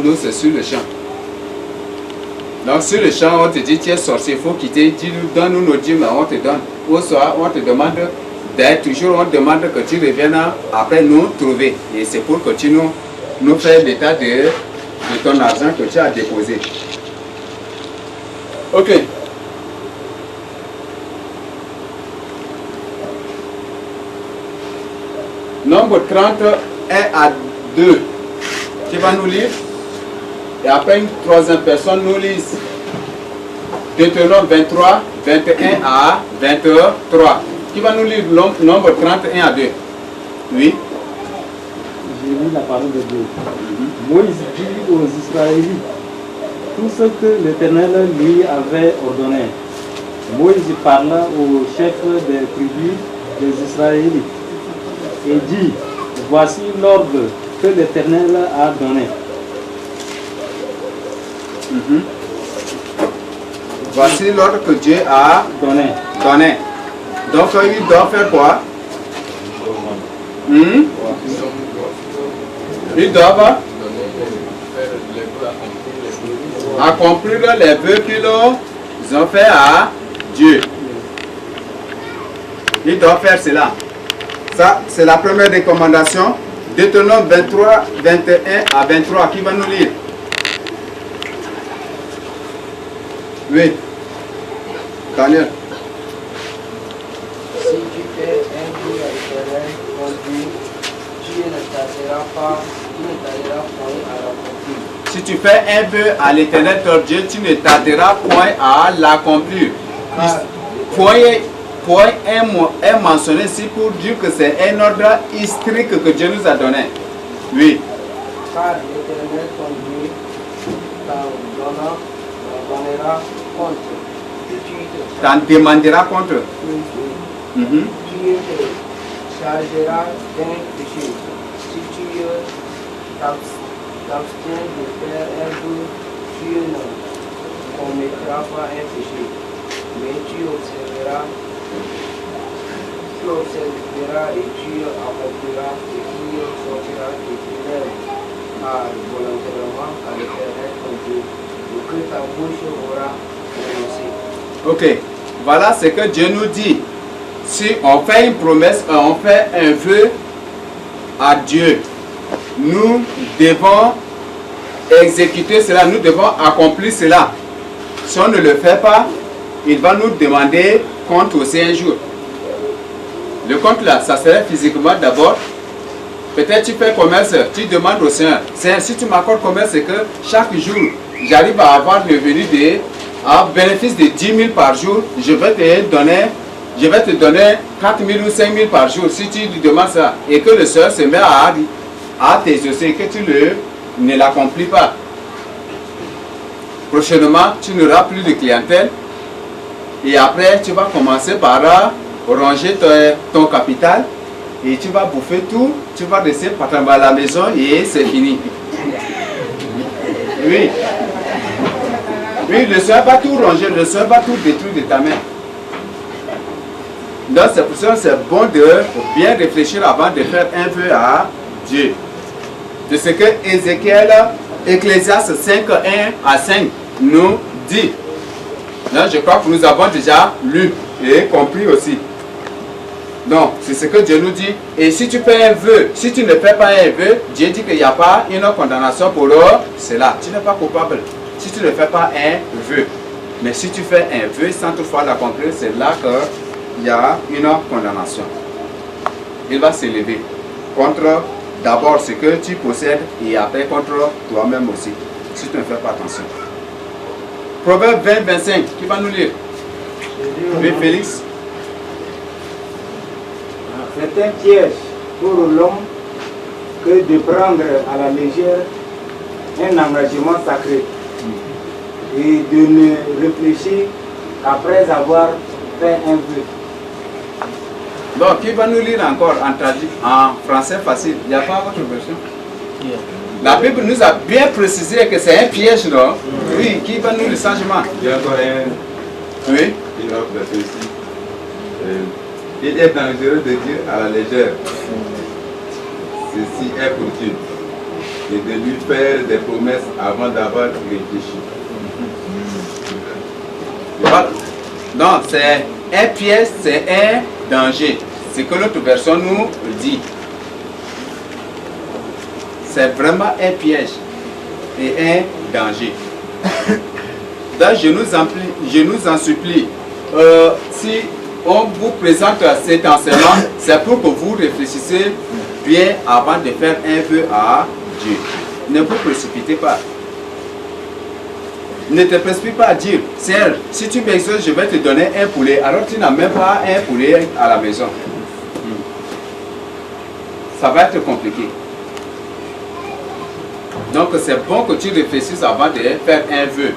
nous, c'est sur le champ. Donc sur le champ, on te dit, tu es sorcier, il faut quitter, dis-nous, donne-nous nos dîmes, on te donne. Au soir, on te demande d'être toujours, on te demande que tu reviennes après nous trouver. Et c'est pour que tu nous fais l'état de ton argent que tu as déposé. Ok. Nombre 30 est à 2. Tu vas nous lire. Et après une troisième personne nous lise. Deutéronome 23, 21 à 23. Qui va nous lire nombre 31 à 2? Oui. J'ai lu la parole de Dieu. Moïse dit aux Israélites tout ce que l'Éternel lui avait ordonné. Moïse parla au chef des tribus des Israélites et dit, voici l'ordre que l'Éternel a donné. Voici l'ordre que Dieu a donné. Donc il doit faire quoi? Ils doivent accomplir les vœux qu'ils ont fait à Dieu. Ils doivent faire cela. Ça, c'est la première recommandation. Deutéronome 23, 21 à 23. Qui va nous lire? Oui. Daniel. Si tu fais un vœu à l'Éternel, ton Dieu, tu ne tarderas pas, point à l'accomplir. Si tu fais un vœu à l'Éternel ton Dieu, tu ne tarderas point à l'accomplir. Point est mentionné ici pour dire que c'est un ordre strict que Dieu nous a donné. Oui. Car l'Éternel ton Dieu t'en donnera compte. T'en demandera compte. Tu te chargeras d'un péché. Si tu t'abstiens de faire un vœu, tu ne commettras pas un péché. Mais tu observeras et tu accompliras ce qui sortira de tes lèvres volontairement à l'Éternel ton Dieu, et que ta bouche aura prononcé. Ok, voilà ce que Dieu nous dit. Si on fait une promesse, on fait un vœu à Dieu, nous devons exécuter cela, nous devons accomplir cela. Si on ne le fait pas, il va nous demander compte aussi un jour. Le compte là, ça serait physiquement d'abord. Peut-être tu fais commerce, tu demandes au Seigneur, Seigneur, si tu m'accordes commerce, c'est que chaque jour, j'arrive à avoir le revenu à bénéfice de 10 000 par jour, je vais te donner 4 000 ou 5 000 par jour si tu lui demandes ça. Et que le Seigneur se met à t'exaucer, que tu ne l'accomplis pas. Prochainement, tu n'auras plus de clientèle. Et après, tu vas commencer par ranger ton capital. Et tu vas bouffer tout. Tu vas rester patron à la maison et c'est fini. Oui. Oui, le Seigneur va tout ranger, le Seigneur va tout détruire de ta main. Donc c'est pour ça que c'est bon de bien réfléchir avant de faire un vœu à Dieu. De ce que Ecclésiaste 5, 1 à 5 nous dit. Là, je crois que nous avons déjà lu et compris aussi. Donc, c'est ce que Dieu nous dit. Et si tu fais un vœu, si tu ne fais pas un vœu, Dieu dit qu'il n'y a pas une condamnation pour cela. Tu n'es pas coupable. Si tu ne fais pas un vœu. Mais si tu fais un vœu sans toutefois l'accomplir, c'est là qu'il y a une condamnation. Il va s'élever contre d'abord ce que tu possèdes et après contre toi-même aussi. Si tu ne fais pas attention. Proverbe 20, 25. Qui va nous lire? Oui, Félix. C'est un piège pour l'homme que de prendre à la légère un engagement sacré et de ne réfléchir qu'après avoir fait un vœu. Donc, qui va nous lire encore en français facile? Il n'y a pas votre version? La Bible nous a bien précisé que c'est un piège, non? Oui, qui va nous le changement? Il y a encore un. Oui. Une autre version ici. Il est dangereux de dire à la légère. Ceci est coutume. et de lui faire des promesses avant d'avoir réfléchi. Voilà. Donc, c'est un piège, c'est un danger. C'est ce que l'autre personne nous dit. C'est vraiment un piège et un danger. Donc, je nous en supplie, si on vous présente cet enseignement, c'est pour que vous réfléchissez bien avant de faire un vœu à Dieu. Ne vous précipitez pas. Ne te précipite pas à dire, Seigneur, si tu m'exauces, je vais te donner un poulet. Alors tu n'as même pas un poulet à la maison. Ça va être compliqué. Donc c'est bon que tu réfléchisses avant de faire un vœu.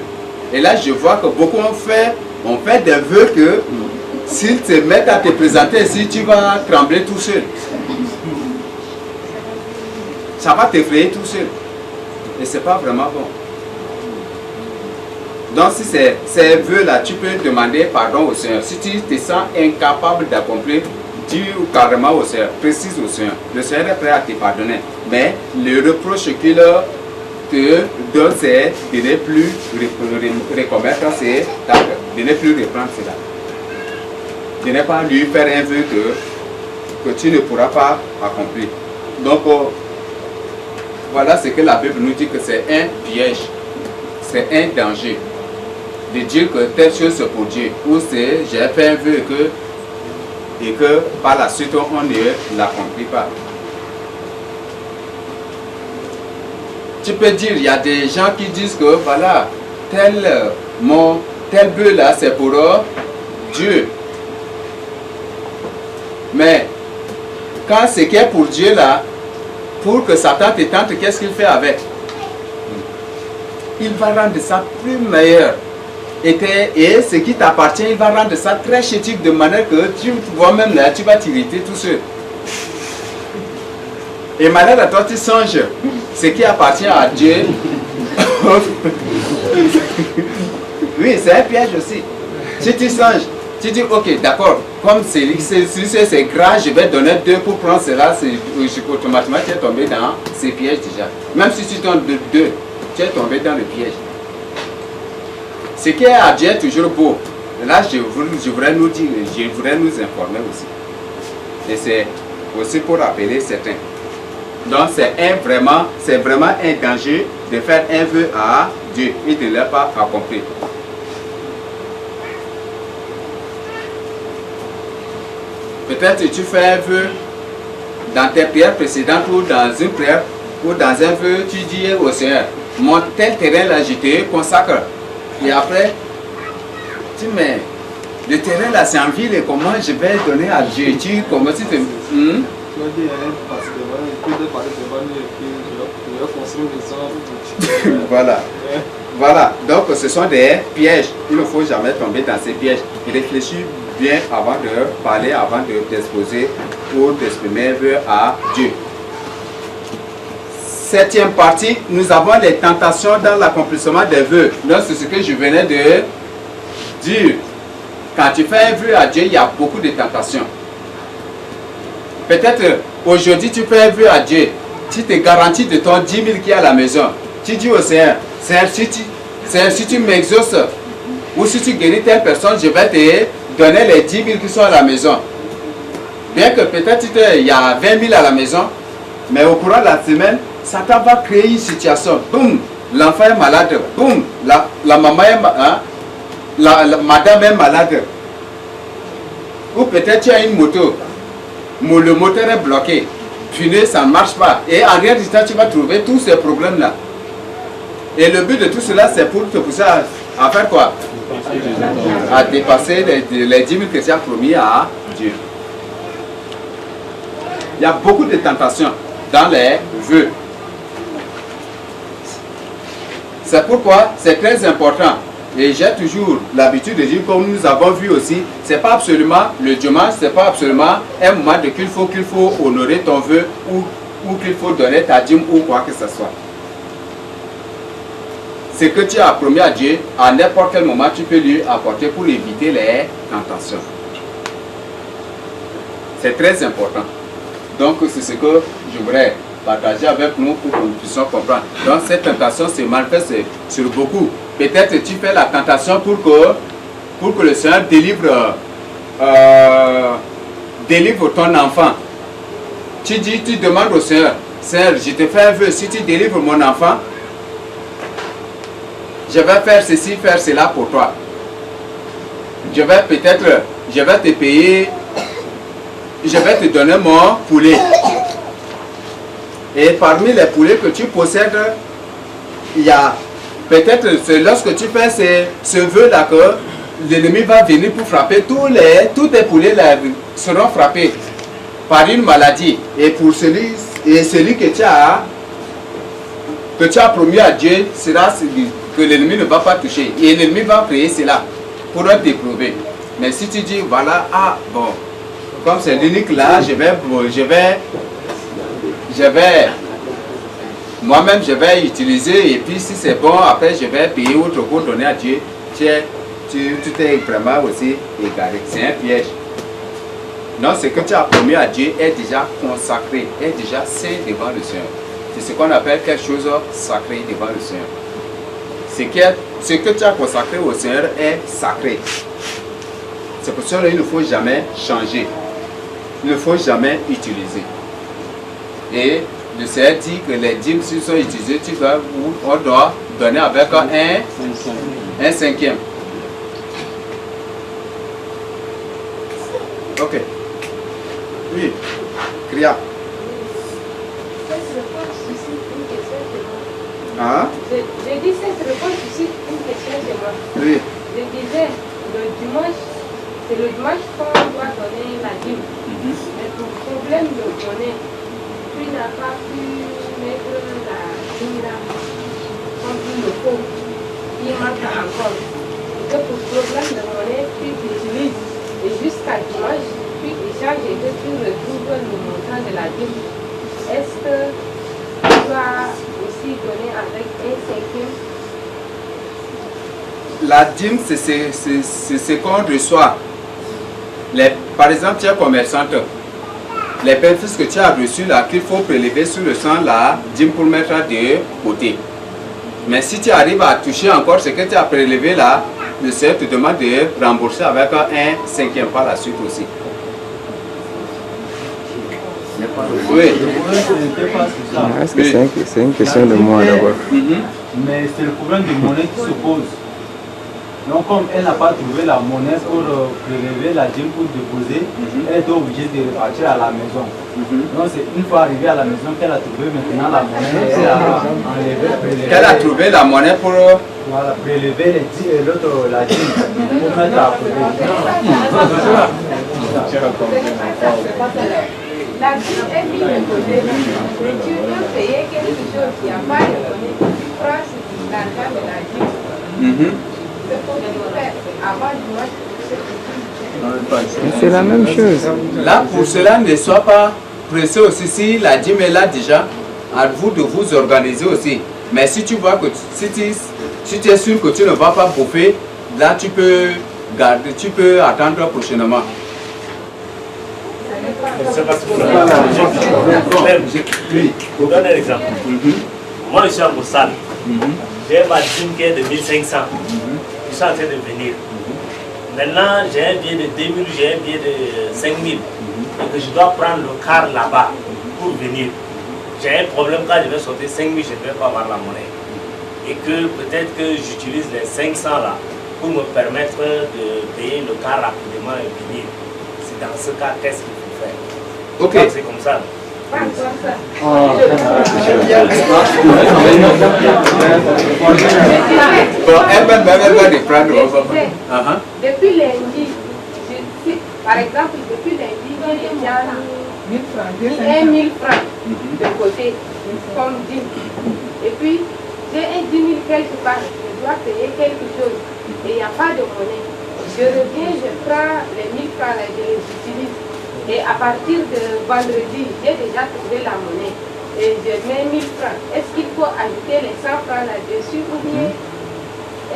Et là, je vois que beaucoup ont fait des vœux que s'ils te mettent à te présenter ici, tu vas trembler tout seul. Ça va t'effrayer tout seul. Et ce n'est pas vraiment bon. Donc si c'est ces vœux-là, tu peux demander pardon au Seigneur. Si tu te sens incapable d'accomplir, dis carrément au Seigneur, précise au Seigneur. Le Seigneur est prêt à te pardonner. Mais le reproche qu'il te donne, c'est de ne plus recommettre ces actes, de ne plus reprendre cela. De ne pas lui faire un vœu que tu ne pourras pas accomplir. Donc voilà ce que la Bible nous dit, que c'est un piège, c'est un danger. De dire que telle chose c'est pour Dieu, ou c'est j'ai fait un vœu et que par la suite on ne l'accomplit pas. Tu peux dire, il y a des gens qui disent que voilà, tel vœu là c'est pour Dieu. Mais quand ce qui est pour Dieu là, pour que Satan te tente, qu'est-ce qu'il fait avec? Il va rendre ça plus meilleur. Et ce qui t'appartient, il va rendre ça très chétif de manière que tu vois même là, tu vas t'irriter tout seul. Et malheur à toi, tu songes ce qui appartient à Dieu. Oui, c'est un piège aussi. Si tu songes, tu dis ok, d'accord, comme c'est grave, je vais donner 2 pour prendre cela, automatiquement tu es tombé dans ces pièges déjà. Même si tu donnes 2, tu es tombé dans le piège. Ce qui est à Dieu est toujours beau. Là, je voudrais nous dire, je voudrais nous informer aussi. Et c'est aussi pour rappeler certains. Donc, c'est vraiment un danger de faire un vœu à Dieu et de ne le pas accomplir. Peut-être tu fais un vœu dans tes prières précédentes ou dans une prière ou dans un vœu, tu dis au Seigneur, mon tel terrain là, je te consacre. Et après, tu dis, mais le terrain là, c'est en ville et comment je vais donner à Dieu? Tu commences à te... Voilà. Voilà. Donc ce sont des pièges. Il ne faut jamais tomber dans ces pièges. Réfléchis bien avant de parler, avant de t'exposer ou d'exprimer un vœu à Dieu. 7e partie, nous avons les tentations dans l'accomplissement des vœux. Donc c'est ce que je venais de dire. Quand tu fais un vœu à Dieu, il y a beaucoup de tentations. Peut-être aujourd'hui tu fais un vœu à Dieu. Tu te garantis de ton 10 000 qui est à la maison. Tu dis au Seigneur, Seigneur, si tu m'exauces ou si tu guéris telle personne, je vais te donner les 10 000 qui sont à la maison. Bien que peut-être il y a 20 000 à la maison, mais au courant de la semaine, Satan va créer une situation. Boum, l'enfant est malade. Boum, la maman est malade. La madame est malade. Ou peut-être tu as une moto. Le moteur est bloqué. Pneu, ça ne marche pas. Et en rien du temps, tu vas trouver tous ces problèmes-là. Et le but de tout cela, c'est pour te pousser à faire quoi? À dépasser les 10 000 que tu as promis à Dieu. Il y a beaucoup de tentations dans les vœux. C'est pourquoi c'est très important. Et j'ai toujours l'habitude de dire, comme nous avons vu aussi, c'est pas absolument le dimanche, c'est pas absolument un moment de qu'il faut honorer ton vœu ou qu'il faut donner ta dîme ou quoi que ce soit. Ce que tu as promis à Dieu, à n'importe quel moment, tu peux lui apporter pour éviter les tentations. C'est très important. Donc c'est ce que je voudrais partager avec nous pour que nous puissions comprendre. Donc cette tentation se manifeste sur beaucoup. Peut-être tu fais la tentation pour que le Seigneur délivre ton enfant. Tu demandes au Seigneur, Seigneur, je te fais un vœu, si tu délivres mon enfant, je vais faire ceci, faire cela pour toi. Je vais te payer, je vais te donner mon poulet. Et parmi les poulets que tu possèdes, il y a peut-être, lorsque tu fais ce vœu-là, que l'ennemi va venir pour frapper, tous tes poulets là, seront frappés par une maladie. Et pour celui que tu as promis à Dieu, sera que l'ennemi ne va pas toucher. Et l'ennemi va créer cela pour t'éprouver. Mais si tu dis, voilà, comme c'est l'unique là, moi-même je vais utiliser, et puis si c'est bon, après je vais payer autre pour donner à Dieu. Tu t'es vraiment aussi égaré. C'est un piège. Non, ce que tu as promis à Dieu est déjà consacré, est déjà saint devant le Seigneur. C'est ce qu'on appelle quelque chose de sacré devant le Seigneur. Ce que tu as consacré au Seigneur est sacré. C'est pour cela qu'il ne faut jamais changer. Il ne faut jamais utiliser. Et le Seigneur dit que les dîmes, s'ils sont utilisés, on doit donner avec un cinquième. Ok. Oui. Cria. Hein? Je dis cette réponse suscite une question chez moi. Oui. Je disais, c'est le dimanche qu'on doit donner la dîme. Mais pour problème de monnaie, tu n'as pas pu mettre la dîme là comme il le faut. Il manque encore. Et pour problème de monnaie, tu l'utilises. Et jusqu'à dimanche, tu échanges et que tu retrouves le montant de la dîme. Est-ce que tu dois aussi donner avec un cinquième? La dîme, c'est ce qu'on reçoit. Par exemple, tu es commerçante. Les bénéfices que tu as reçus là, qu'il faut prélever sur le sang, la dîme pour mettre de côté. Mais si tu arrives à toucher encore ce que tu as prélevé là, le Seigneur te demande de rembourser avec un cinquième par la suite aussi. Oui. Est-ce que c'est une question de moi d'abord? Mais c'est le problème de monnaie qui se pose. Donc comme elle n'a pas trouvé la monnaie pour prélever la dîme pour déposer, elle est obligée de repartir à la maison. Donc c'est une fois arrivée à la maison qu'elle a trouvé maintenant la monnaie, elle a enlevé, qu'elle a trouvé la monnaie pour prélever la dîme pour mettre à côté. La dîme est mise de côté, mais tu veux payer quelque chose qui n'a pas de monnaie, tu prends l'argent de la dîme. C'est la même chose. Là, pour cela, ne sois pas pressé aussi. Si la dîme est là déjà, à vous de vous organiser aussi. Mais si tu vois que si tu es sûr que tu ne vas pas bouffer, là tu peux garder, tu peux attendre prochainement. C'est parce que je donne un exemple. Moi, je suis en Boussane. J'ai ma dîme qui est de 1500. Je suis en train de venir. Maintenant, j'ai un billet de 2000, j'ai un billet de 5000. Et que je dois prendre le car là-bas pour venir. J'ai un problème quand je vais sortir 5000, je ne vais pas avoir la monnaie. Et que peut-être que j'utilise les 500 là pour me permettre de payer le car rapidement et venir. C'est dans ce cas, qu'est-ce qu'il faut faire? Ok. C'est comme ça. Depuis lundi, par exemple, depuis lundi, j'ai déjà 1000 francs de côté, comme dîme. Et puis, j'ai un 10 000 quelque part, je dois payer quelque chose et il n'y a pas de monnaie. Je reviens, je prends les 1000 francs et je les utilise. Et à partir de vendredi, j'ai déjà trouvé la monnaie. Et je mets 1000 francs. Est-ce qu'il faut ajouter les 100 francs là-dessus ou bien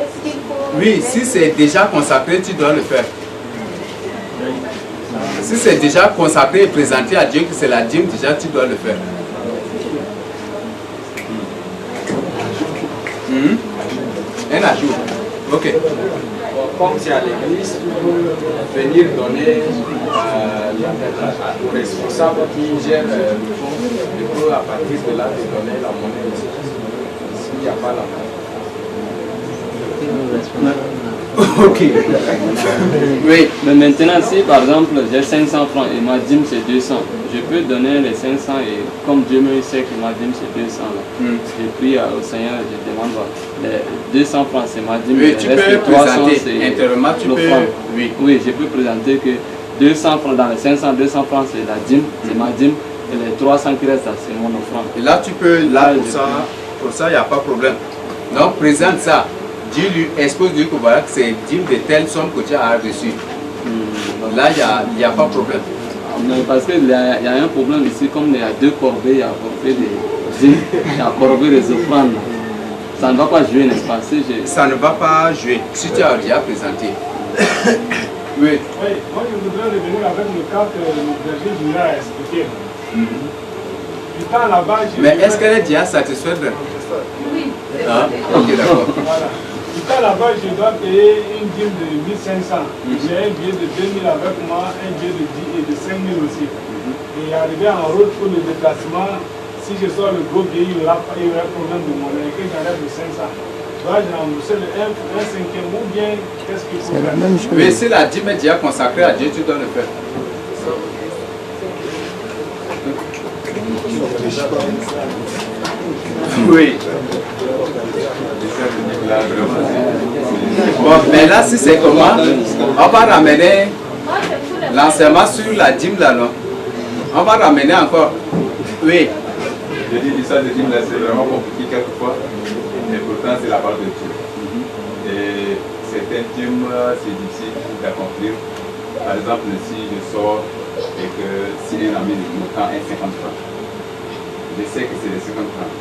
est-ce qu'il faut... Oui, si c'est déjà consacré, tu dois le faire. Si c'est déjà consacré et présenté à Dieu que c'est la dîme, déjà tu dois le faire. Un ajout. Ok. Comme c'est à l'église, tu peux venir donner au responsable qui gère le fonds, tu peux à partir de là te donner la monnaie aussi. S'il n'y a pas la monnaie. Ok. Oui. Mais maintenant, si par exemple j'ai 500 francs et ma dîme c'est 200, je peux donner les 500 et comme Dieu me sait que ma dîme c'est 200 là, je prie au Seigneur, je demande les 200 francs c'est ma dîme. Oui, tu peux présenter intérieurement, tu peux. Oui, je peux présenter que 200 francs dans les 500, 200 francs c'est la dîme, c'est ma dîme et les 300 qui restent c'est mon offrande. Et là tu peux, pour ça il n'y a pas de problème. Donc présente ça. Dis-lui, expose-lui que voilà que c'est dîme de telle somme que tu as reçu. Là, il n'y a pas de problème. Non, parce qu'il y a un problème ici, comme il y a deux corvées, il y a corvée des dîmes, il y a corvée des offrandes. Ça ne va pas jouer, n'est-ce pas? Ça ne va pas jouer, si tu as déjà présenté. Oui. Oui, moi je voudrais revenir avec le cas que le berger Jura a expliqué. Du temps là-bas, mais est-ce qu'elle est déjà satisfaite? Oui. Ah, ok, d'accord. Voilà. Du temps là-bas, je dois payer une dîme de 1500. J'ai un billet de 2000 avec moi, un billet de 10 et de 5000 aussi. Et arrivé en route pour le déplacement, si je sors le gros billet, il y aura un problème de monnaie que j'enlève de 500. Dois-je rembourser le 1 cinquième ou bien qu'est-ce qu'il faut faire? Mais si la dîme est déjà consacrée à Dieu, tu dois le faire. Oui. Bon, mais là, si c'est comment, on va ramener l'enseignement sur la dîme là, non? On va ramener encore. Oui. Je dis l'histoire de dîme là, c'est vraiment compliqué quelquefois, mais pourtant c'est la parole de Dieu. Et certaines dîmes, c'est difficile d'accomplir. Par exemple, si je sors et que si un ami me prend un 50 francs, je sais que c'est les 50 francs.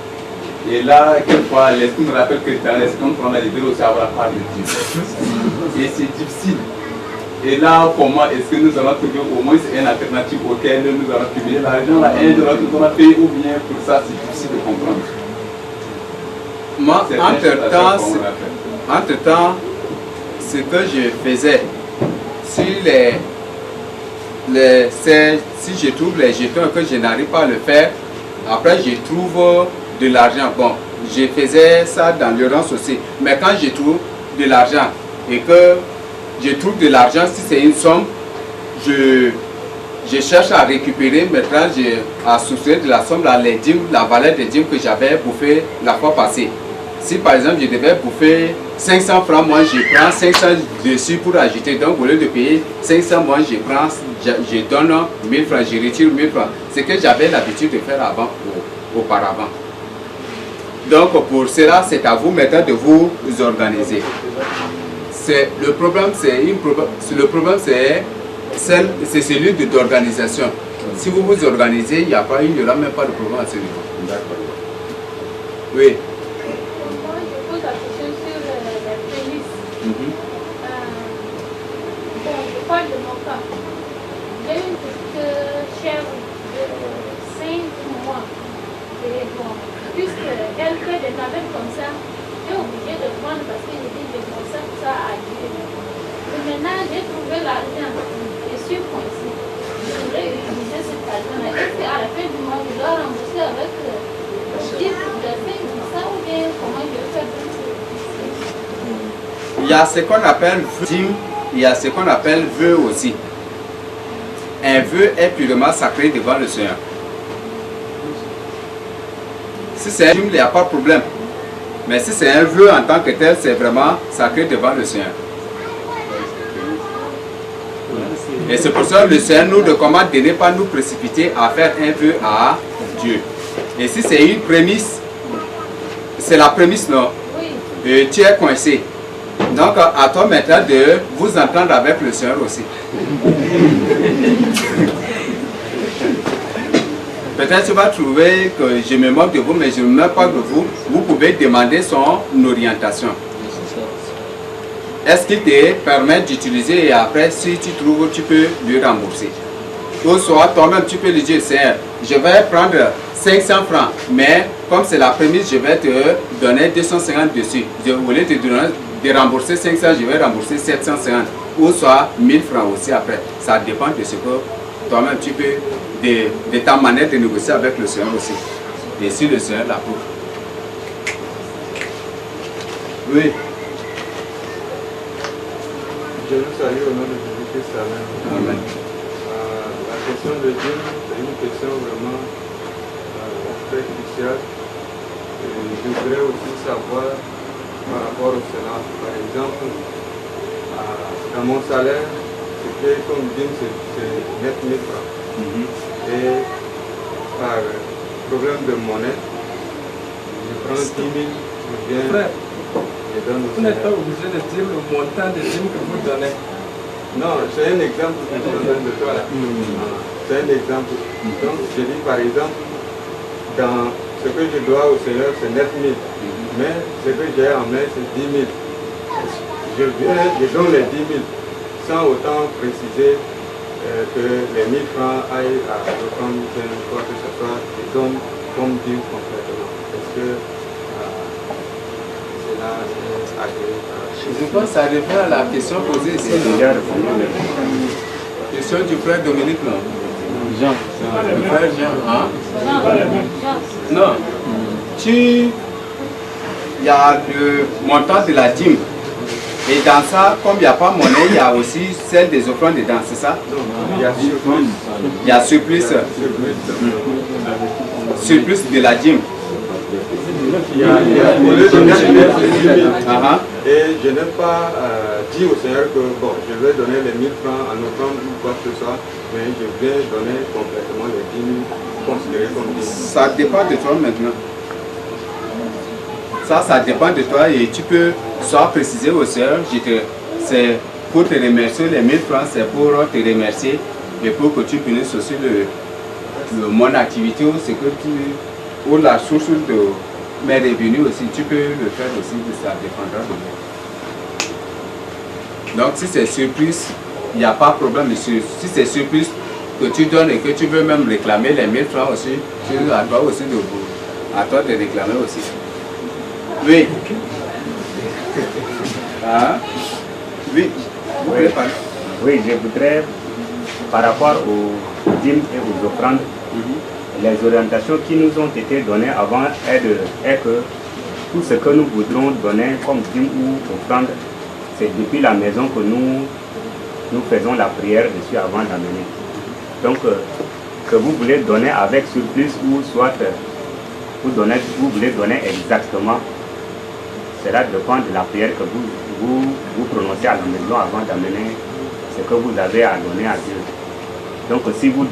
Et là, quelquefois, l'esprit me rappelle que dans les 50 francs, je dois aussi avoir la part de Dieu. Et c'est difficile. Et là, comment est-ce que nous allons trouver au moins une alternative auquel nous allons publier l'argent là, un jour nous allons payer ou bien pour ça, c'est difficile de comprendre. Moi, entre-temps, ce que je faisais, si je trouve les jetons que je n'arrive pas à le faire, après je trouve de l'argent. Bon, je faisais ça dans l'urgence aussi. Mais quand je trouve de l'argent et que je trouve de l'argent, si c'est une somme, je cherche à récupérer maintenant, à soustraire de la somme, les dîmes, la valeur des dîmes que j'avais bouffé la fois passée. Si par exemple je devais bouffer 500 francs, moi je prends 500 dessus pour ajouter. Donc au lieu de payer 500, moi je donne 1000 francs, je retire 1000 francs. C'est ce que j'avais l'habitude de faire auparavant. Donc pour cela, c'est à vous maintenant de vous organiser. Le problème, c'est celui d'organisation. Si vous vous organisez, il n'y aura même pas de problème à ce niveau. D'accord. Oui. Moi, je pose la question sur les prémices. Bon, je parle de mon cas. J'ai une petite chèvre de 5 mois. Et bon, puisqu'elle fait des navettes comme ça, j'ai obligé de prendre parce que j'ai dit je consacre ça à Dieu. Et maintenant, j'ai trouvé l'argent. Je suis coincée. Je voudrais utiliser cet argent-là. Est-ce qu'à la fin du mois, je dois rembourser avec 10 de 5% ou bien comment je vais faire? Il y a ce qu'on appelle dîme, il y a ce qu'on appelle vœu aussi. Un vœu est purement sacré devant le Seigneur. Si c'est un dîme, il n'y a pas de problème. Mais si c'est un vœu en tant que tel, c'est vraiment sacré devant le Seigneur. Et c'est pour ça que le Seigneur nous recommande de ne pas nous précipiter à faire un vœu à Dieu. Et si c'est une prémisse, c'est la prémisse, non? Et tu es coincé. Donc à toi maintenant de vous entendre avec le Seigneur aussi. Peut-être tu vas trouver que je me moque de vous, mais je ne me moque pas de vous. Vous pouvez demander son orientation. Est-ce qu'il te permet d'utiliser et après, si tu trouves, tu peux lui rembourser. Ou soit toi-même, tu peux lui dire, Seigneur, je vais prendre 500 francs. Mais comme c'est la prémisse, je vais te donner 250 dessus. Au lieu de rembourser 500, je vais rembourser 750. Ou soit 1000 francs aussi après. Ça dépend de ce que toi-même tu peux, de ta manière de négocier avec le Seigneur aussi. Et si le Seigneur l'approuve. Oui. Je vous salue au nom de Jésus-Christ. Amen. La question de Dieu, c'est une question vraiment très cruciale. Je voudrais aussi savoir par rapport au cela. Par exemple, dans mon salaire, c'était comme dîme, c'est 9 000 francs. Et par problème de monnaie, je prends 10 000, je viens. Vous n'êtes pas obligé de dire le montant de dîmes que vous donnez. Non, c'est un exemple que je donne de toi là. C'est un exemple. Donc, je dis par exemple, dans ce que je dois au Seigneur, c'est 9 000. Mais ce que j'ai en main, c'est 10 000. Je donne les 10 000 sans autant préciser que les 1000 francs aillent à reprendre quoi que ce soit. Je donne comme dîme complètement. Est-ce que je pense que ça revient à la question posée ici. Question du frère Dominique, non? Jean. Le frère Jean, hein? Non. Il y a le montant de la dîme. Et dans ça, comme il n'y a pas monnaie, il y a aussi celle des offrandes dedans, c'est ça? Il y a surplus. Surplus de la dîme. Et je n'ai pas dit au Seigneur que bon, je vais donner les 1000 francs en offrande ou quoi que ce soit, mais je vais donner complètement les 10 000 considérés comme 10 000. Ça dépend de toi maintenant. Ça dépend de toi et tu peux soit préciser au Seigneur, c'est pour te remercier, les 1000 francs c'est pour te remercier et pour que tu puisses aussi mon activité ou ce que ou la source de mes revenus aussi, tu peux le faire aussi, ça dépendra de moi. Donc si c'est surplus, il n'y a pas de problème. Si c'est surplus que tu donnes et que tu veux même réclamer les 1000 francs aussi, à toi aussi à toi de réclamer aussi. Oui. Ah. Oui. Oui, je voudrais, par rapport aux dîmes et aux offrandes, les orientations qui nous ont été données avant est que tout ce que nous voudrons donner comme dîme ou offrande, c'est depuis la maison que nous faisons la prière dessus avant d'amener. Donc, que vous voulez donner avec surplus ou soit vous voulez donner exactement, cela dépend de la prière que vous prononcez à la maison avant d'amener ce que vous avez à donner à Dieu. Donc, si vous,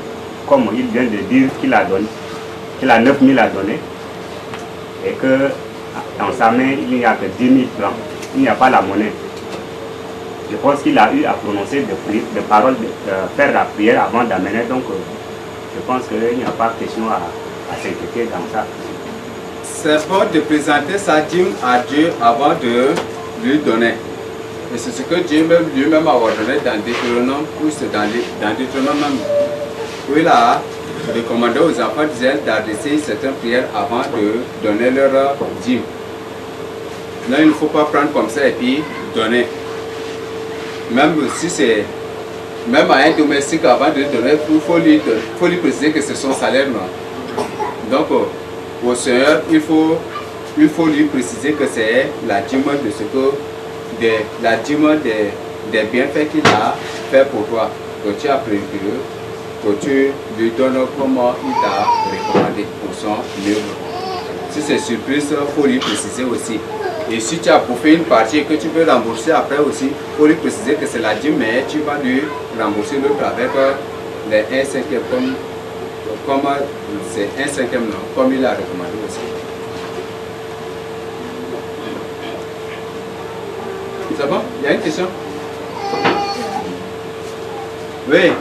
comme il vient de dire qu'il a 9 000 à donner, et que dans sa main, il n'y a que 10 000 francs, il n'y a pas la monnaie. Je pense qu'il a eu à prononcer des paroles, faire la prière avant d'amener, donc je pense qu'il n'y a pas question à s'inquiéter dans ça. C'est bon de présenter sa dîme à Dieu avant de lui donner. Et c'est ce que Dieu lui-même a ordonné dans Deutéronome, ou c'est dans Deutéronome même, où il a recommandé aux enfants d'Israël d'adresser certaines prières avant de donner leur dîme. Là, il ne faut pas prendre comme ça et puis donner. Même si c'est, même à un domestique, avant de donner, il faut lui préciser que c'est son salaire, non. Donc, au Seigneur, il faut lui préciser que c'est la dîme de ce que, la dîme des bienfaits qu'il a fait pour toi, que tu as prévu, que tu lui donnes comment il t'a recommandé pour son œuvre. Si c'est surpris, il faut lui préciser aussi. Et si tu as bouffé une partie et que tu veux rembourser après aussi, il faut lui préciser que c'est la dîme, mais tu vas lui rembourser l'autre avec les 1/5 comme c'est 1/5 non, comme il a recommandé aussi. C'est bon? Il y a une question? Oui.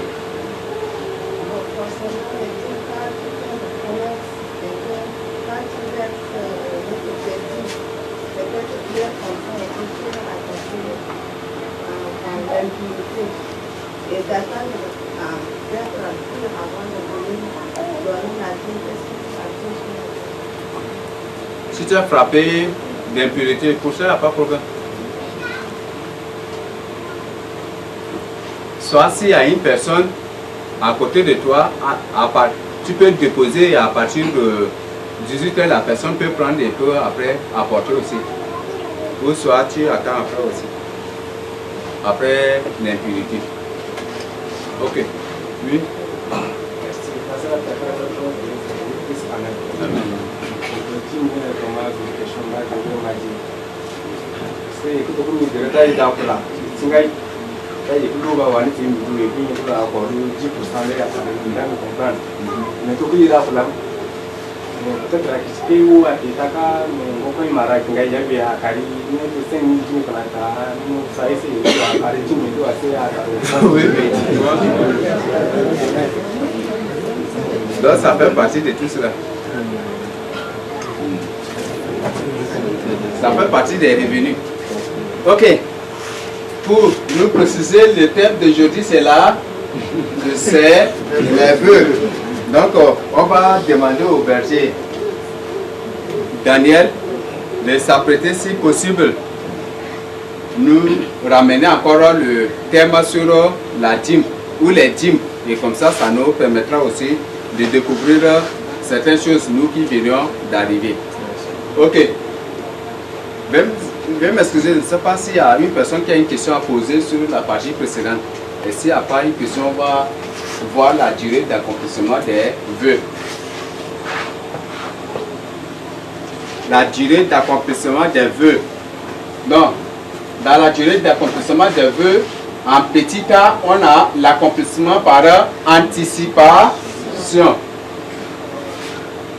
Et d'attendre d'être tranquille avant de venir donner la vie, Si tu es frappé d'impurité, pour ça, il n'y a pas de problème. Soit s'il y a une personne à côté de toi, tu peux déposer et à partir de 18h, la personne peut prendre et peut après apporter aussi. Ou soit tu attends après aussi. Après l'impurité. Ok. Oui. Donc ça fait partie de tout cela. Ça fait partie des revenus. Ok. Pour nous préciser, le thème d'aujourd'hui c'est là, c'est les vœux. Donc on va demander au berger Daniel de s'apprêter si possible, nous ramener encore le thème sur la dîme ou les dîmes. Et comme ça, ça nous permettra aussi de découvrir certaines choses, nous qui venions d'arriver. Ok. Je vais m'excuser, je ne sais pas s'il y a une personne qui a une question à poser sur la partie précédente. Et s'il n'y a pas une question, on va voir la durée d'accomplissement des vœux. La durée d'accomplissement des vœux. Donc, dans la durée d'accomplissement des vœux, en petit A, on a l'accomplissement par anticipation.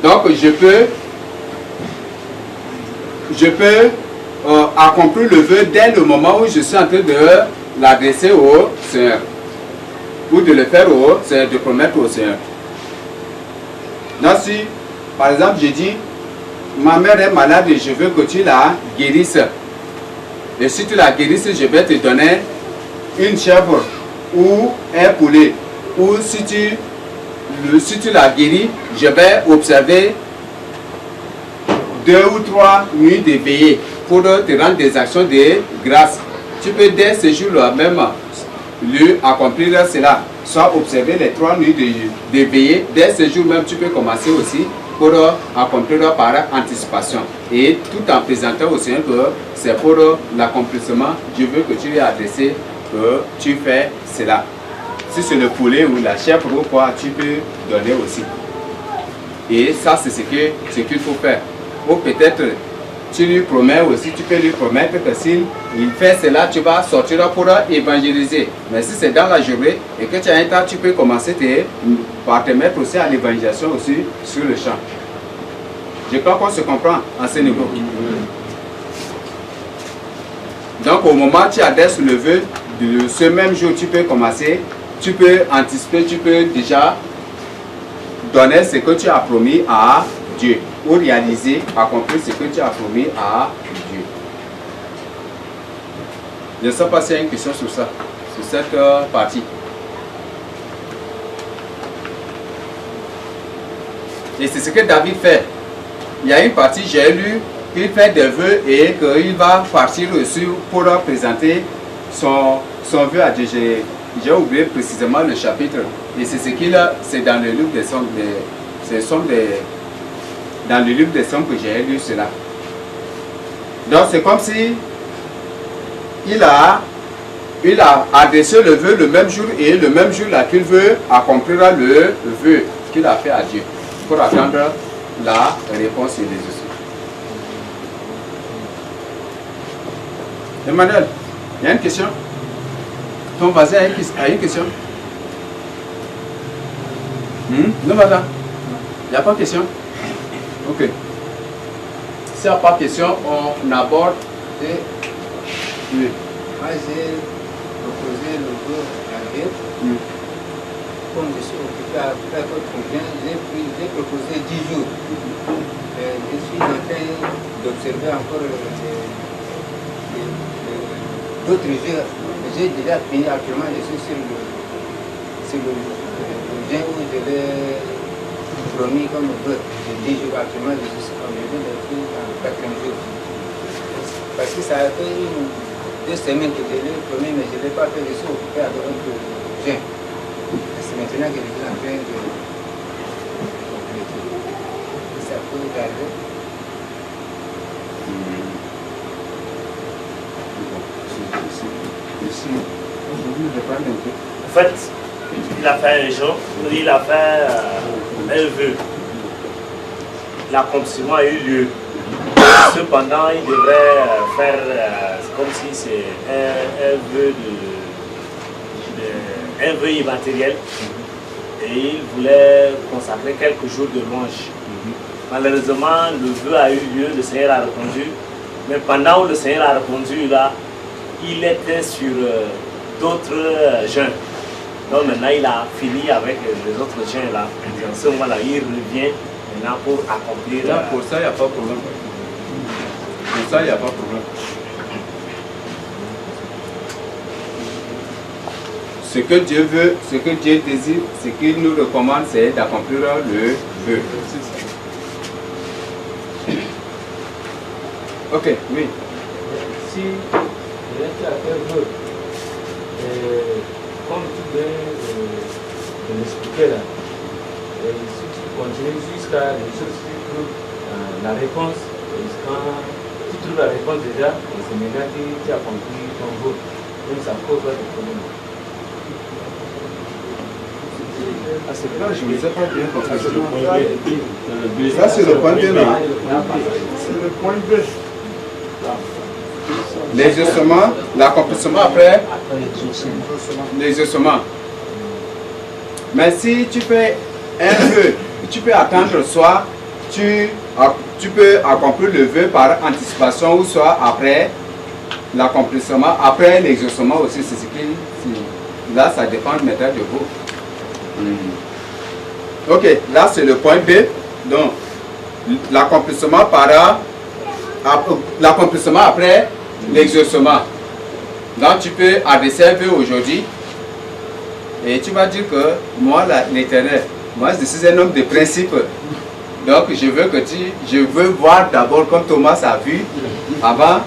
Donc, je peux accomplir le vœu dès le moment où je suis en train de l'adresser au Seigneur. Ou de le faire au Seigneur, de promettre au Seigneur. Donc, si, par exemple, je dis, ma mère est malade et je veux que tu la guérisses. Et si tu la guérisses, je vais te donner une chèvre ou un poulet. Ou si tu la guéris, je vais observer 2 ou 3 nuits de veillée pour te rendre des actions de grâce. Tu peux dès ce jour-là même lui accomplir cela. Soit observer les 3 nuits de veillée. Dès ce jour même, tu peux commencer aussi pour accomplir par anticipation. Et tout en présentant au Seigneur que c'est pour l'accomplissement, je veux que tu lui adresses, que tu fais cela. Si c'est le poulet ou la chèvre ou quoi, tu peux donner aussi. Et ça, c'est ce qu'il faut faire. Ou peut-être, tu lui promets aussi, tu peux lui promettre que s'il fait cela, tu vas sortir pour évangéliser. Mais si c'est dans la journée et que tu as un temps, tu peux commencer par te mettre aussi à l'évangélisation aussi sur le champ. Je crois qu'on se comprend à ce niveau. Donc au moment où tu adresses le vœu, de ce même jour, tu peux commencer, tu peux anticiper, tu peux déjà donner ce que tu as promis à Dieu. Ou réaliser, accomplir ce que tu as promis à Dieu. Je ne sais pas s'il y a une question sur ça, sur cette partie. Et c'est ce que David fait. Il y a une partie, j'ai lu, il fait des vœux et qu'il va partir aussi pour présenter son vœu à Dieu. J'ai oublié précisément le chapitre. Et c'est ce qu'il a, c'est dans le livre des Psaumes, dans le livre des Psaumes que j'ai lu cela. Donc c'est comme si il a adressé le vœu le même jour et le même jour là qu'il veut accomplira le vœu qu'il a fait à Dieu pour attendre la réponse de Jésus. Emmanuel, il y a une question? Ton voisin a une question? Non, madame. Il n'y a pas de question? Ok. S'il n'y a pas de question, on aborde. Oui. Moi, j'ai proposé le vœu à Dieu. Comme je suis occupé à faire votre bien, j'ai proposé 10 jours. Je suis en train d'observer encore d'autres jours. J'ai déjà fini actuellement, je suis sur le bien où je vais promis comme vœu de 10 jours actuellement, je suis comme je viens de tout en 4e jour. Parce que ça a fait 2 semaines que je l'ai promis, mais je ne l'ai pas fait, je suis occupé à d'autres gens. C'est maintenant que je suis en train de compléter. Ça peut garder. En fait, il a fait un jour, il a fait un vœu. L'accomplissement a eu lieu. Cependant, il devrait faire, c'est comme si c'est un vœu immatériel. Et il voulait consacrer quelques jours de louange. Malheureusement, le vœu a eu lieu, le Seigneur a répondu. Mais pendant où le Seigneur a répondu, là, il était sur d'autres jeûnes. Donc maintenant, il a fini avec les autres jeûnes là. Et en ce moment-là, il revient maintenant pour accomplir. Là, pour ça, il n'y a pas de problème. Pour ça, il n'y a pas de problème. Ce que Dieu veut, ce que Dieu désire, ce qu'il nous recommande, c'est d'accomplir le vœu. Ok, oui. Si il était à faire vœu, comme tu viens de l'expliquer là, et si tu continues jusqu'à les choses qui trouvent la réponse, quand tu trouves la réponse déjà, c'est maintenant que tu as accompli ton vœu. Donc ça cause pas de problème. À ce cas, je ne sais pas bien compris. Ça, c'est le point B. C'est le point B. L'exaucement, l'accomplissement après l'exaucement. Mais si tu fais un vœu, tu peux attendre soit tu peux accomplir le vœu par anticipation ou soit après l'accomplissement, après l'exaucement aussi, c'est ce qu'il dit. Là, ça dépend maintenant de vous. Ok, là c'est le point B. Donc, l'accomplissement après l'exaucement. Donc, tu peux adresser un vœu aujourd'hui et tu vas dire que moi, l'Éternel, moi je suis un homme de principe. Donc, je veux voir d'abord comme Thomas a vu avant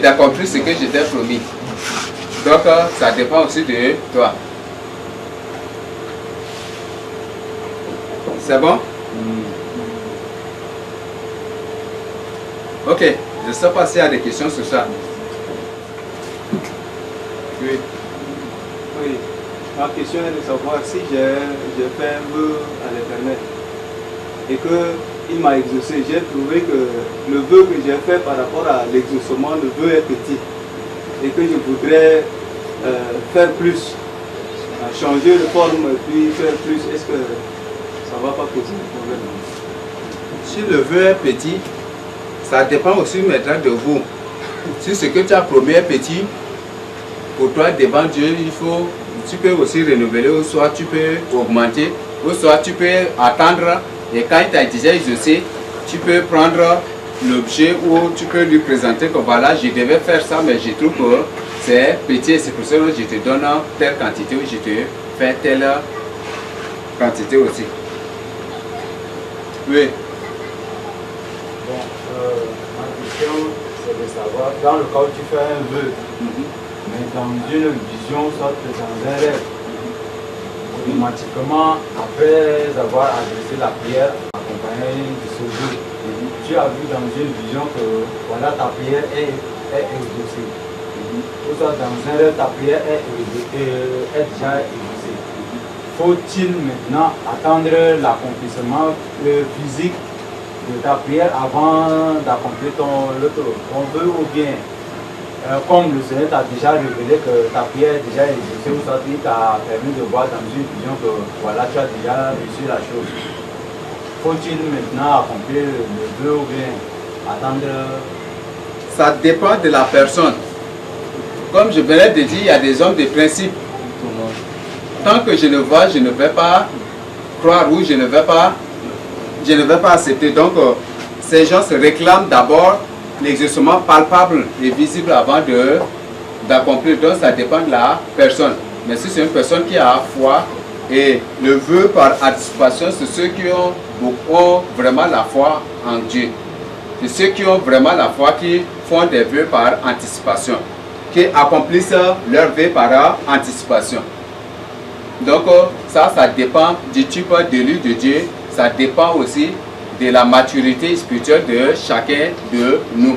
d'accomplir ce que je t'ai promis. Donc, ça dépend aussi de toi. C'est bon? Ok, je ne sais pas s'il y a des questions sur ça. Oui. Oui, ma question est de savoir si j'ai fait un vœu à l'Éternel et qu'il m'a exaucé. J'ai trouvé que le vœu que j'ai fait par rapport à l'exaucement, le vœu est petit et que je voudrais faire plus, changer de forme et puis faire plus. Est-ce que ça ne va pas poser de problème? Si le vœu est petit, ça dépend aussi maintenant de vous. Si ce que tu as promis est petit, pour toi devant Dieu, tu peux aussi renouveler, ou soit tu peux augmenter, ou soit tu peux attendre et quand il t'a déjà exaucé, tu peux prendre l'objet ou tu peux lui présenter que voilà, je devais faire ça, mais je trouve que c'est petit et c'est pour ça que je te donne telle quantité ou je te fais telle quantité aussi. Oui. Bon, ma question c'est de savoir, dans le cas où tu fais un vœu, mais dans une vision, soit dans un rêve, automatiquement, après avoir adressé la prière accompagnée de ce vœu, tu as vu dans une vision que voilà, ta prière est exaucée. Ou soit dans un rêve, ta prière est déjà exaucée. Faut-il maintenant attendre l'accomplissement physique de ta prière avant d'accomplir ton vœu, ou bien comme le Seigneur t'a déjà révélé que ta prière est déjà exaucée, ou soit il t'a permis de voir dans une vision que voilà, tu as déjà reçu la chose. Faut-il maintenant accomplir le vœu ou bien attendre? Ça dépend de la personne. Comme je venais de dire, il y a des hommes de principe. Tant que je le vois, je ne vais pas croire ou je ne vais pas accepter. Donc, ces gens se réclament d'abord l'exaucement palpable et visible avant d'accomplir. Donc, ça dépend de la personne. Mais si c'est une personne qui a foi Et le vœu par anticipation, c'est ceux qui ont vraiment la foi en Dieu. C'est ceux qui ont vraiment la foi qui font des vœux par anticipation, qui accomplissent leurs vœux par anticipation. Donc ça dépend du type d'élu de Dieu, ça dépend aussi de la maturité spirituelle de chacun de nous.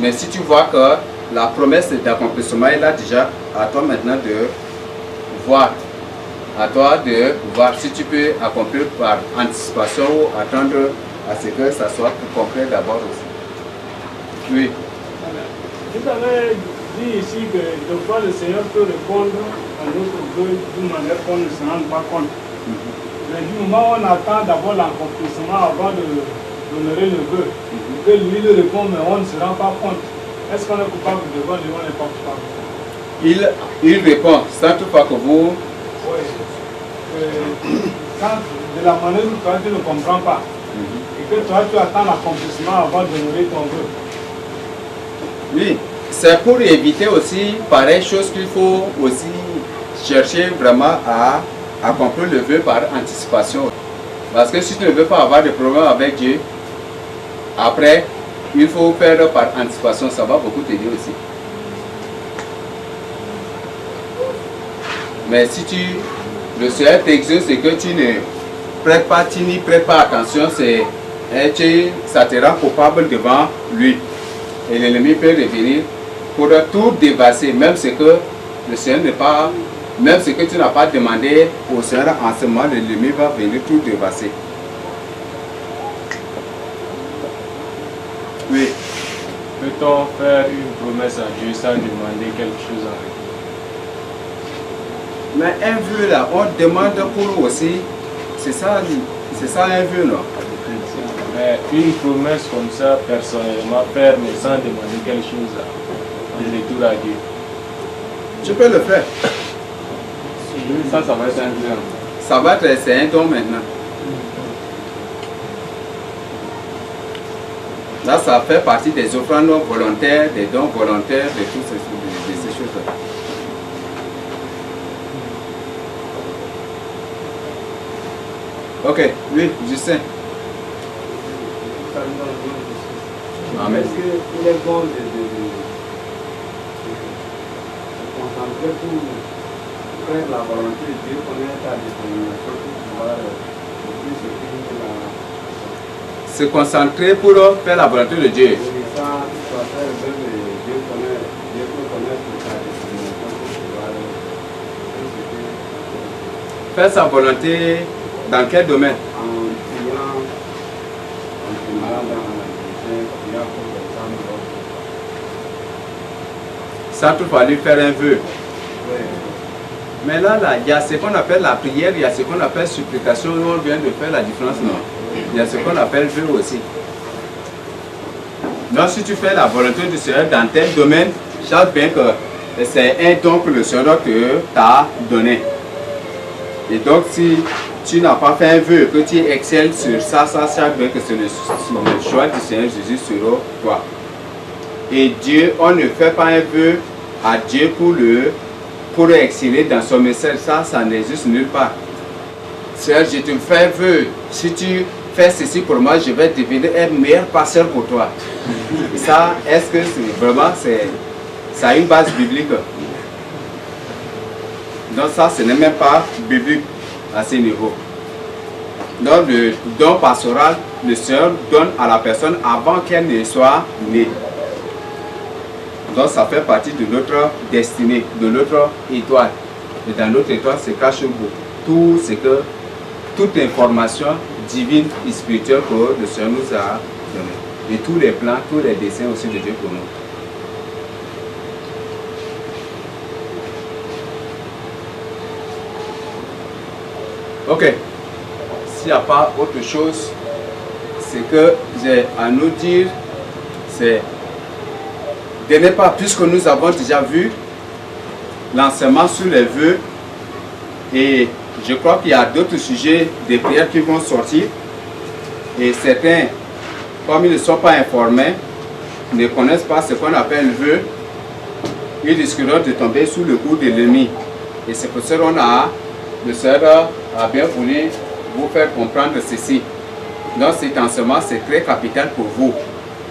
Mais si tu vois que la promesse d'accomplissement est là déjà, à toi maintenant de voir. À toi de voir si tu peux accomplir par anticipation ou attendre à ce que ça soit plus concret d'abord aussi. Oui. Vous avez dit ici que de fois le Seigneur peut répondre à notre vœu d'une manière qu'on ne se rende pas compte. Mais du moment où on attend d'abord l'accomplissement avant d'honorer le vœu, que lui le répond mais on ne se rend pas compte, est-ce qu'on est coupable devant lui ou on n'est pas coupable? Il répond sans toutefois que vous... Oui. Quand de la manière où toi tu ne comprends pas et que toi tu attends l'accomplissement avant d'honorer ton vœu. Oui, c'est pour éviter aussi pareille chose qu'il faut aussi chercher vraiment à accomplir le vœu par anticipation. Parce que si tu ne veux pas avoir de problème avec Dieu, après, il faut faire par anticipation, ça va beaucoup t'aider aussi. Mais si le Seigneur t'exauce et que tu ne prêtes pas, tu n'y prêtes pas attention, ça te rend coupable devant lui. Et l'ennemi peut revenir pour tout dévasser, même ce que le Seigneur n'est pas, même ce que tu n'as pas demandé au Seigneur en ce moment, l'ennemi va venir tout dévasser. Oui. Peut-on faire une promesse à Dieu sans demander quelque chose en retour? Mais un vœu là, on demande pour aussi, c'est ça un vœu, non? Mais une promesse comme ça, personnellement, faire mais sans demander quelque chose en retour à Dieu. Tu peux le faire. Ça va être un don. Ça va être, c'est un don maintenant. Là, ça fait partie des offrandes volontaires, des dons volontaires, de toutes ces choses-là. Ok, oui, je sais. Amen. Est-ce qu'il est bon de concentrer pour faire la volonté de Dieu, connaître ta détermination pour pouvoir se concentrer pour faire la volonté de Dieu. Faire sa volonté dans quel domaine? Sans toutefois lui faire un vœu. Mais là, il y a ce qu'on appelle la prière, il y a ce qu'on appelle supplication, où on vient de faire la différence, non? Il y a ce qu'on appelle vœu aussi. Donc si tu fais la volonté du Seigneur dans tel domaine, sache bien que c'est un don que le Seigneur t'a donné. Et donc si tu n'as pas fait un vœu, que tu excelles sur ça, sache bien que c'est le choix du Seigneur Jésus sur toi. Et Dieu, on ne fait pas un vœu à Dieu pour exceller dans son message. Ça n'existe nulle part. Seigneur, je te fais un vœu. Si tu fais ceci pour moi, je vais devenir un meilleur pasteur pour toi. Ça, est-ce que vraiment ça a une base biblique? Donc ça, ce n'est même pas biblique à ce niveau. Donc le don pastoral, le Seigneur donne à la personne avant qu'elle ne soit née. Donc ça fait partie de notre destinée, de notre étoile. Et dans notre étoile se cache toute information divine et spirituelle que le Seigneur nous a donné. Et tous les plans, tous les desseins aussi de Dieu pour nous. Ok. S'il n'y a pas autre chose, ce que j'ai à nous dire, c'est de ne pas, puisque nous avons déjà vu l'enseignement sur les vœux, et je crois qu'il y a d'autres sujets de prière qui vont sortir, et certains, comme ils ne sont pas informés, ne connaissent pas ce qu'on appelle vœu, ils risqueront de tomber sous le coup de l'ennemi. Et c'est pour ça qu'on a le Seigneur a bien voulu vous faire comprendre ceci. Donc cet enseignement, c'est très capital pour vous.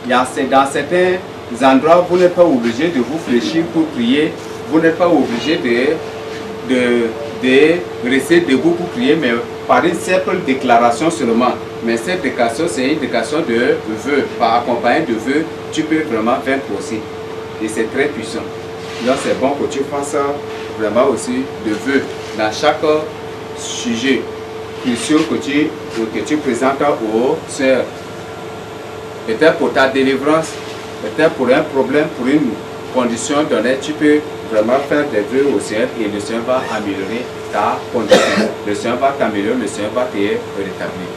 Dans certains endroits, vous n'êtes pas obligé de vous fléchir pour prier. Vous n'êtes pas obligé de rester debout pour prier, mais par une simple déclaration seulement. Mais cette déclaration, c'est une déclaration de vœux. Par accompagné de vœux, tu peux vraiment vaincre aussi. Et c'est très puissant. Donc c'est bon que tu fasses vraiment aussi de vœux dans chaque sujet précieux que tu présentes au Seigneur. Peut-être pour ta délivrance, peut-être pour un problème, pour une condition donnée, tu peux vraiment faire des vœux au Seigneur et le Seigneur va améliorer ta condition. Le Seigneur va t'améliorer, le Seigneur va te rétablir.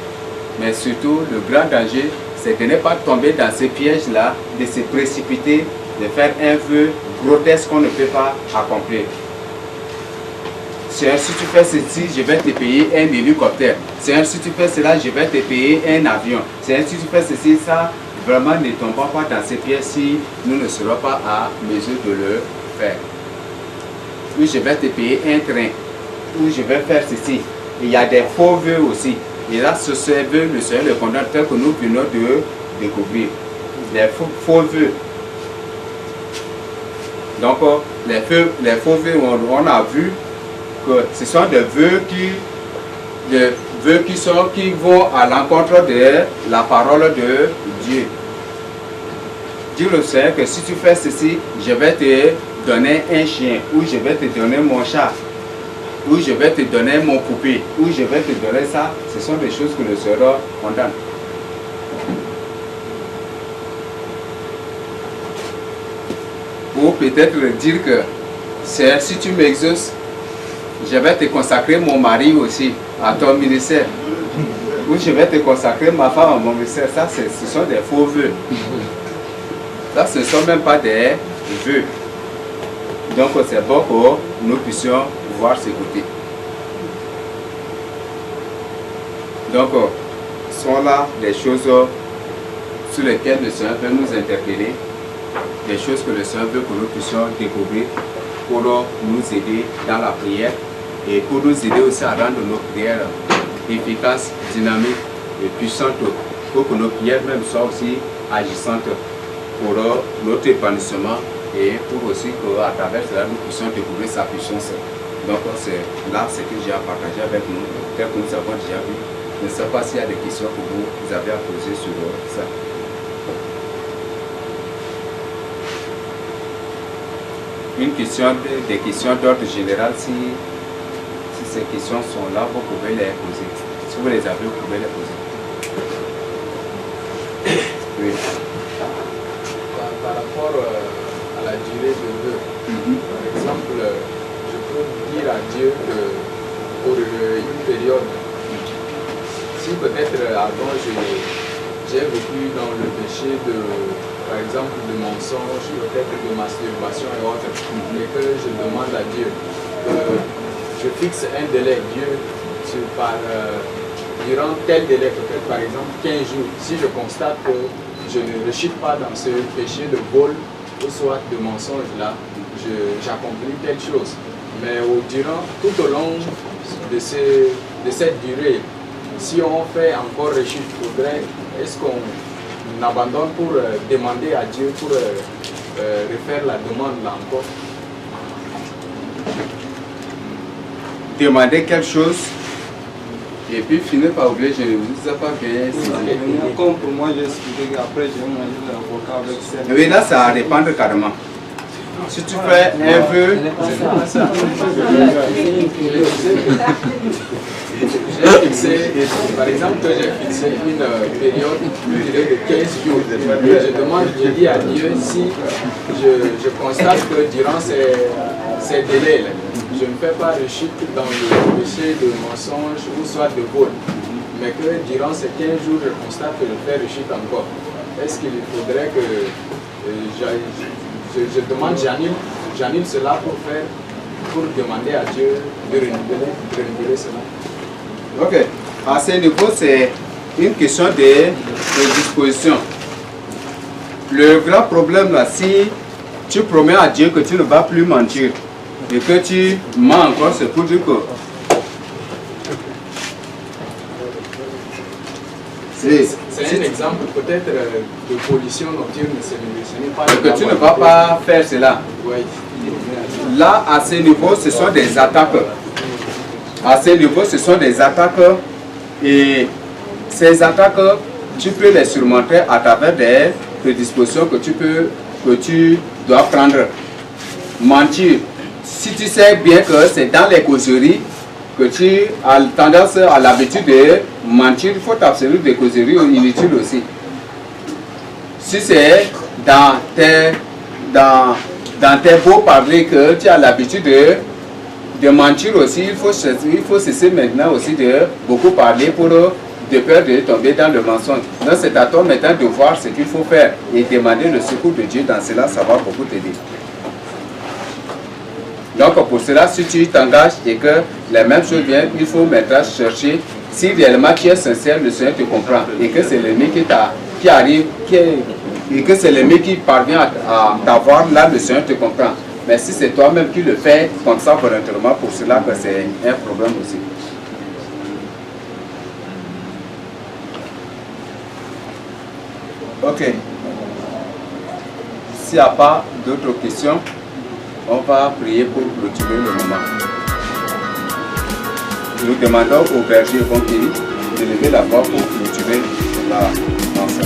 Mais surtout, le grand danger, c'est de ne pas tomber dans ces pièges-là, de se précipiter, de faire un vœu grotesque qu'on ne peut pas accomplir. Seigneur, si tu fais ceci, je vais te payer un hélicoptère. Seigneur, si tu fais cela, je vais te payer un avion. Seigneur, si tu fais ceci, ça, vraiment ne tombons pas dans ces pièges si nous ne serons pas à mesure de le faire. Ou je vais te payer un train. Ou je vais faire ceci. Il y a des faux vœux aussi. Et là, ce vœu, le Seigneur le condamne tel que nous venons de découvrir. Les faux vœux. Donc, les faux vœux, on a vu que ce sont des vœux qui vont à l'encontre de la parole de Dieu. Dis au Seigneur que si tu fais ceci, je vais te donner un chien, ou je vais te donner mon chat, ou je vais te donner mon poupée, ou je vais te donner ça. Ce sont des choses que le Seigneur condamne. Ou peut-être dire que Seigneur, si tu m'exauces, je vais te consacrer mon mari aussi à ton ministère. Ou je vais te consacrer ma femme à mon ministère. Ça, ce sont des faux vœux. Ça, ce ne sont même pas des vœux. Donc, c'est bon que nous puissions voir ce côté. Donc, sont là des choses sur lesquelles le Seigneur veut nous interpeller, des choses que le Seigneur veut que nous puissions découvrir pour nous aider dans la prière et pour nous aider aussi à rendre nos prières efficaces, dynamiques et puissantes, pour que nos prières même soient aussi agissantes pour notre épanouissement et pour aussi qu'à travers cela nous puissions découvrir sa puissance. Donc c'est là ce que j'ai à partager avec nous, tel que nous avons déjà vu. Je ne sais pas s'il y a des questions que vous avez à poser sur ça. Une question, des questions d'ordre général, si ces questions sont là, vous pouvez les poser. Si vous les avez, vous pouvez les poser. Oui. Par rapport à la durée de vœu, par exemple, je peux dire à Dieu que pour une période, si peut-être avant j'ai vécu dans le péché par exemple de mensonge, peut-être de masturbation et autres, et que je demande à Dieu que je fixe un délai, Dieu, durant tel délai, peut-être par exemple 15 jours, si je constate que je ne rechute pas dans ce péché de vol ou soit de mensonge là, j'accomplis telle chose. Mais tout au long de cette durée, si on fait encore rechute, est-ce qu'on abandonne pour demander à Dieu pour refaire la demande là encore? Demander quelque chose et puis finir par oublier, je ne vous ai pas bien. Comme pour moi, j'ai expliqué qu'après j'ai mangé l'avocat avec ça. Oui, là ça dépend carrément. Si tu fais un vœu, j'ai fixé, par exemple, que j'ai fixé une période de 15 jours. Je demande, je dis à Dieu si je constate que durant ces délais-là, je ne fais pas rechute dans le péché de mensonge ou soit de vol, mais que durant ces 15 jours, je constate que je fais rechute encore. Est-ce qu'il faudrait que je demande, j'annule cela pour demander à Dieu de renouveler cela? Ok. À ce niveau, c'est une question de disposition. Le grand problème là, si tu promets à Dieu que tu ne vas plus mentir et que tu mens encore, c'est pour dire que C'est un exemple peut-être de pollution nocturne, ce n'est pas... Que tu ne vas pas faire cela. Oui. Là, à ce niveau, ce sont des attaques. À ce niveau, ce sont des attaques. Et ces attaques, tu peux les surmonter à travers des prédispositions que tu dois prendre. Mentir. Si tu sais bien que c'est dans les causeries que tu as tendance à l'habitude de mentir, il faut t'abstenir des causeries inutiles aussi. Si c'est dans tes beaux parler que tu as l'habitude de mentir aussi, il faut cesser maintenant aussi de beaucoup parler pour de peur de tomber dans le mensonge. Donc c'est à toi maintenant de voir ce qu'il faut faire et demander le secours de Dieu dans cela, ça va beaucoup t'aider. Donc pour cela, si tu t'engages et que les mêmes choses viennent, il faut maintenant chercher si réellement tu es sincère, le Seigneur te comprend et que c'est l'ennemi qui arrive, et que c'est l'ennemi qui parvient à t'avoir, là le Seigneur te comprend. Mais si c'est toi-même qui le fais comme ça volontairement, pour cela que c'est un problème aussi. Ok. S'il n'y a pas d'autres questions, on va prier pour clôturer le moment. Nous demandons au berger Bonkéry de lever la voix pour clôturer l'enseignement.